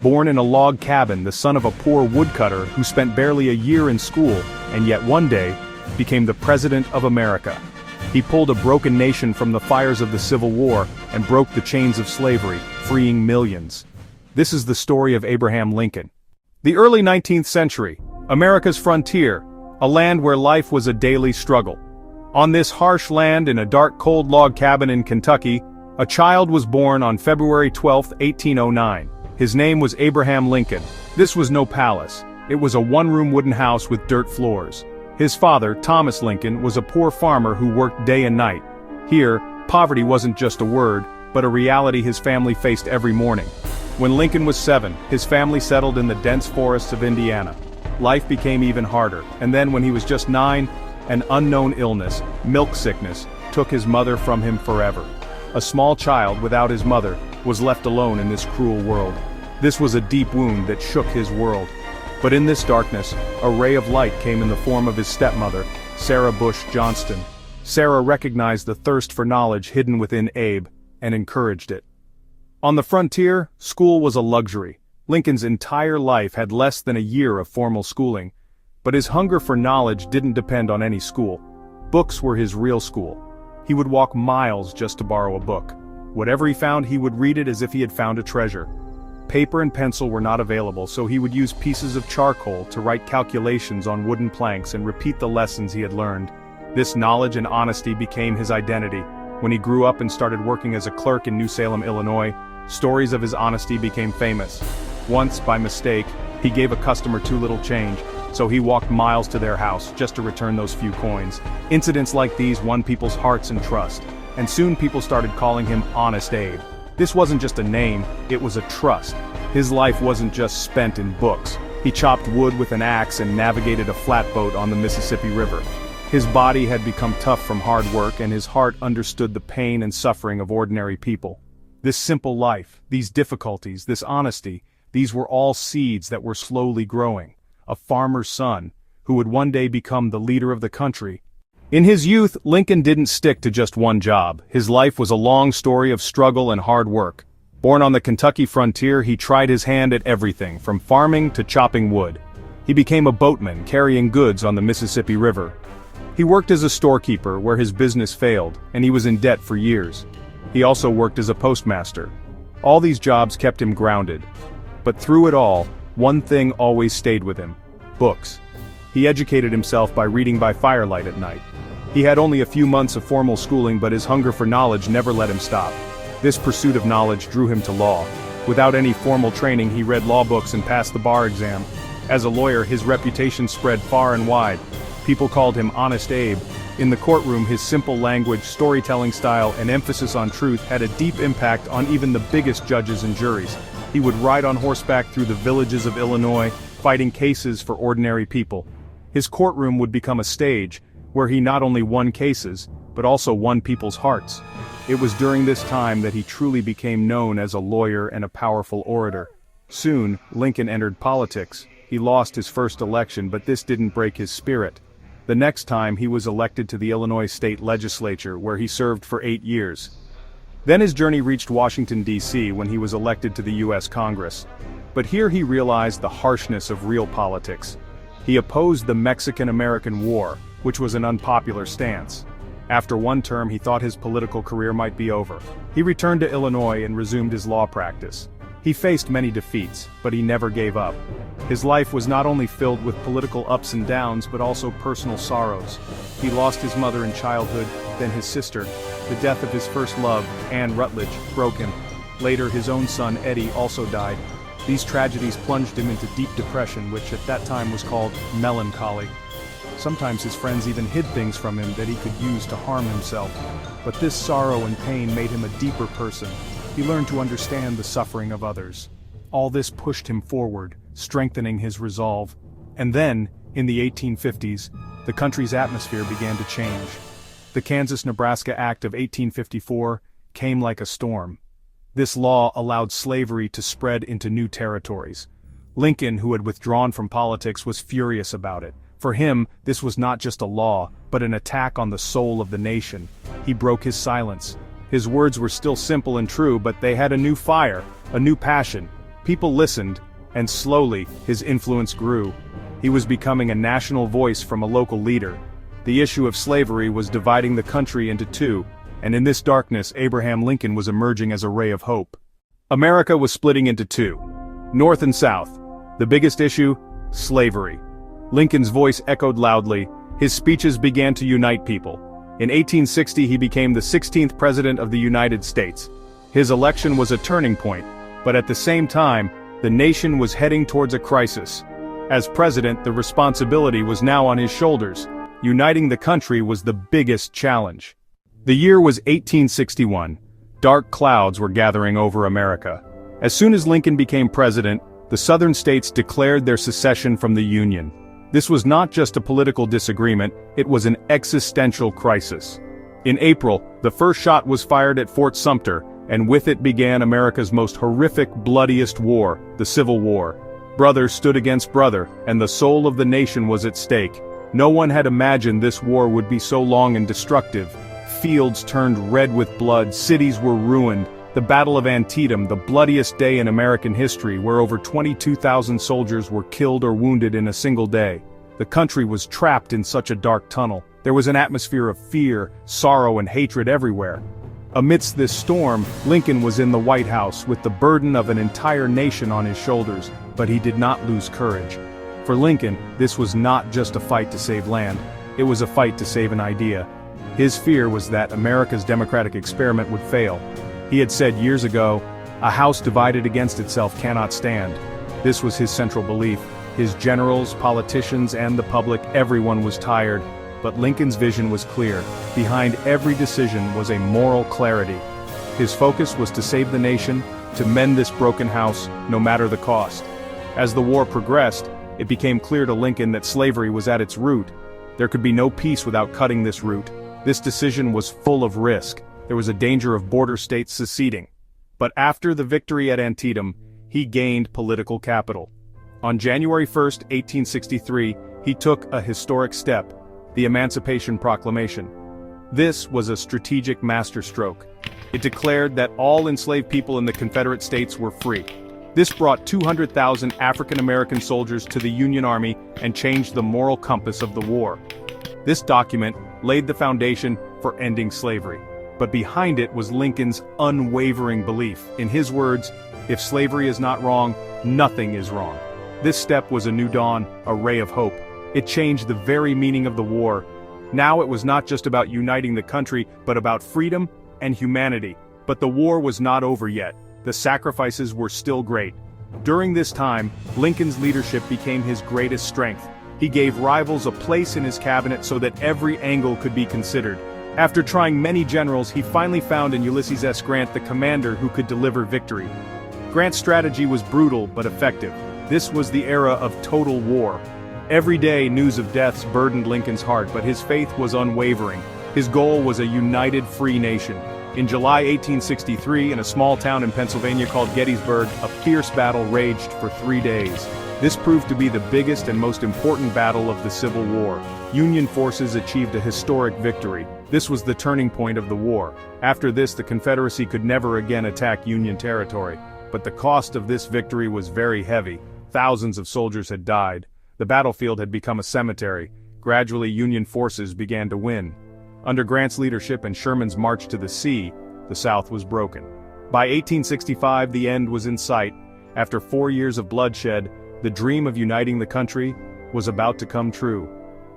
Born in a log cabin, the son of a poor woodcutter who spent barely a year in school, and yet one day, became the President of America. He pulled a broken nation from the fires of the Civil War and broke the chains of slavery, freeing millions. This is the story of Abraham Lincoln. The early 19th century, America's frontier, a land where life was a daily struggle. On this harsh land in a dark cold log cabin in Kentucky, a child was born on February 12, 1809. His name was Abraham Lincoln. This was no palace. It was a one-room wooden house with dirt floors. His father, Thomas Lincoln, was a poor farmer who worked day and night. Here, poverty wasn't just a word, but a reality his family faced every morning. When Lincoln was 7, his family settled in the dense forests of Indiana. Life became even harder, and then when he was just 9, an unknown illness, milk sickness, took his mother from him forever. A small child without his mother was left alone in this cruel world. This was a deep wound that shook his world. But in this darkness, a ray of light came in the form of his stepmother, Sarah Bush Johnston. Sarah recognized the thirst for knowledge hidden within Abe, and encouraged it. On the frontier, school was a luxury. Lincoln's entire life had less than a year of formal schooling. But his hunger for knowledge didn't depend on any school. Books were his real school. He would walk miles just to borrow a book. Whatever he found, he would read it as if he had found a treasure. Paper and pencil were not available, so he would use pieces of charcoal to write calculations on wooden planks and repeat the lessons he had learned. This knowledge and honesty became his identity. When he grew up and started working as a clerk in New Salem, Illinois, stories of his honesty became famous. Once, by mistake, he gave a customer too little change, so he walked miles to their house just to return those few coins. Incidents like these won people's hearts and trust, and soon people started calling him Honest Abe. This wasn't just a name, it was a trust. His life wasn't just spent in books. He chopped wood with an axe and navigated a flatboat on the Mississippi River. His body had become tough from hard work, and his heart understood the pain and suffering of ordinary people. This simple life, these difficulties, this honesty, these were all seeds that were slowly growing. A farmer's son, who would one day become the leader of the country. In his youth, Lincoln didn't stick to just one job. His life was a long story of struggle and hard work. Born on the Kentucky frontier, he tried his hand at everything, from farming to chopping wood. He became a boatman, carrying goods on the Mississippi River. He worked as a storekeeper, where his business failed, and he was in debt for years. He also worked as a postmaster. All these jobs kept him grounded. But through it all, one thing always stayed with him: books. He educated himself by reading by firelight at night. He had only a few months of formal schooling, but his hunger for knowledge never let him stop. This pursuit of knowledge drew him to law. Without any formal training, he read law books and passed the bar exam. As a lawyer, his reputation spread far and wide. People called him Honest Abe. In the courtroom, his simple language, storytelling style, and emphasis on truth had a deep impact on even the biggest judges and juries. He would ride on horseback through the villages of Illinois, fighting cases for ordinary people. His courtroom would become a stage, where he not only won cases, but also won people's hearts. It was during this time that he truly became known as a lawyer and a powerful orator. Soon, Lincoln entered politics. He lost his first election, but this didn't break his spirit. The next time, he was elected to the Illinois state legislature, where he served for 8 years. Then his journey reached Washington, D.C. when he was elected to the U.S. Congress. But here he realized the harshness of real politics. He opposed the Mexican-American War, which was an unpopular stance. After one term, he thought his political career might be over. He returned to Illinois and resumed his law practice. He faced many defeats, but he never gave up. His life was not only filled with political ups and downs, but also personal sorrows. He lost his mother in childhood, then his sister. The death of his first love, Anne Rutledge, broke him. Later, his own son, Eddie, also died. These tragedies plunged him into deep depression, which at that time was called melancholy. Sometimes his friends even hid things from him that he could use to harm himself. But this sorrow and pain made him a deeper person. He learned to understand the suffering of others. All this pushed him forward, strengthening his resolve. And then, in the 1850s, the country's atmosphere began to change. The Kansas-Nebraska Act of 1854 came like a storm. This law allowed slavery to spread into new territories. Lincoln, who had withdrawn from politics, was furious about it. For him, this was not just a law, but an attack on the soul of the nation. He broke his silence. His words were still simple and true, but they had a new fire, a new passion. People listened, and slowly, his influence grew. He was becoming a national voice from a local leader. The issue of slavery was dividing the country into two, and in this darkness Abraham Lincoln was emerging as a ray of hope. America was splitting into two, North and South. The biggest issue? Slavery. Lincoln's voice echoed loudly. His speeches began to unite people. In 1860 he became the 16th President of the United States. His election was a turning point, but at the same time, the nation was heading towards a crisis. As president, the responsibility was now on his shoulders. Uniting the country was the biggest challenge. The year was 1861. Dark clouds were gathering over America. As soon as Lincoln became president, the southern states declared their secession from the Union. This was not just a political disagreement, it was an existential crisis. In April, the first shot was fired at Fort Sumter, and with it began America's most horrific, bloodiest war, the Civil War. Brother stood against brother, and the soul of the nation was at stake. No one had imagined this war would be so long and destructive. Fields turned red with blood, cities were ruined. The Battle of Antietam, the bloodiest day in American history, where over 22,000 soldiers were killed or wounded in a single day. The country was trapped in such a dark tunnel. There was an atmosphere of fear, sorrow, and hatred everywhere. Amidst this storm, Lincoln was in the White House with the burden of an entire nation on his shoulders, but he did not lose courage. For Lincoln, this was not just a fight to save land, it was a fight to save an idea. His fear was that America's democratic experiment would fail. He had said years ago, "A house divided against itself cannot stand." This was his central belief. His generals, politicians, and the public, everyone was tired. But Lincoln's vision was clear. Behind every decision was a moral clarity. His focus was to save the nation, to mend this broken house, no matter the cost. As the war progressed, it became clear to Lincoln that slavery was at its root. There could be no peace without cutting this root. This decision was full of risk. There was a danger of border states seceding. But after the victory at Antietam, he gained political capital. On January 1, 1863, he took a historic step, the Emancipation Proclamation. This was a strategic masterstroke. It declared that all enslaved people in the Confederate States were free. This brought 200,000 African American soldiers to the Union Army and changed the moral compass of the war. This document laid the foundation for ending slavery. But behind it was Lincoln's unwavering belief. In his words, "If slavery is not wrong, nothing is wrong." This step was a new dawn, a ray of hope. It changed the very meaning of the war. Now it was not just about uniting the country, but about freedom and humanity. But the war was not over yet. The sacrifices were still great. During this time, Lincoln's leadership became his greatest strength. He gave rivals a place in his cabinet so that every angle could be considered. After trying many generals, he finally found in Ulysses S. Grant the commander who could deliver victory. Grant's strategy was brutal but effective. This was the era of total war. Every day, news of deaths burdened Lincoln's heart, but his faith was unwavering. His goal was a united, free nation. In July 1863, in a small town in Pennsylvania called Gettysburg, a fierce battle raged for 3 days. This proved to be the biggest and most important battle of the Civil War. Union forces achieved a historic victory. This was the turning point of the war. After this, the Confederacy could never again attack Union territory. But the cost of this victory was very heavy. Thousands of soldiers had died. The battlefield had become a cemetery. Gradually, Union forces began to win. Under Grant's leadership and Sherman's march to the sea, the South was broken. By 1865, the end was in sight. After 4 years of bloodshed, the dream of uniting the country was about to come true.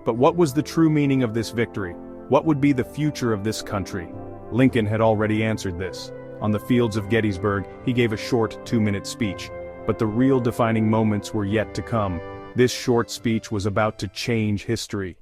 But what was the true meaning of this victory? What would be the future of this country? Lincoln had already answered this. On the fields of Gettysburg, he gave a short 2-minute speech. But the real defining moments were yet to come. This short speech was about to change history.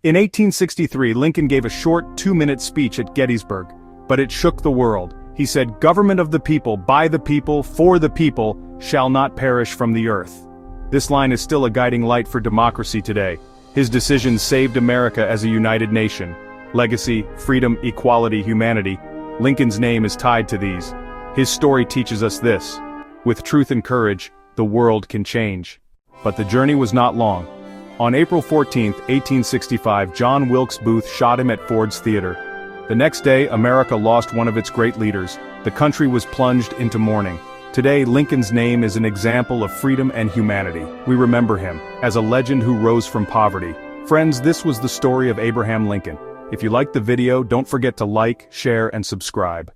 In 1863, Lincoln gave a short 2-minute speech at Gettysburg, but it shook the world. He said, "Government of the people, by the people, for the people, shall not perish from the earth." This line is still a guiding light for democracy today. His decisions saved America as a united nation. Legacy, freedom, equality, humanity. Lincoln's name is tied to these. His story teaches us this: with truth and courage, the world can change. But the journey was not long. On April 14, 1865, John Wilkes Booth shot him at Ford's Theater. The next day, America lost one of its great leaders. The country was plunged into mourning. Today, Lincoln's name is an example of freedom and humanity. We remember him as a legend who rose from poverty. Friends, this was the story of Abraham Lincoln. If you liked the video, don't forget to like, share, and subscribe.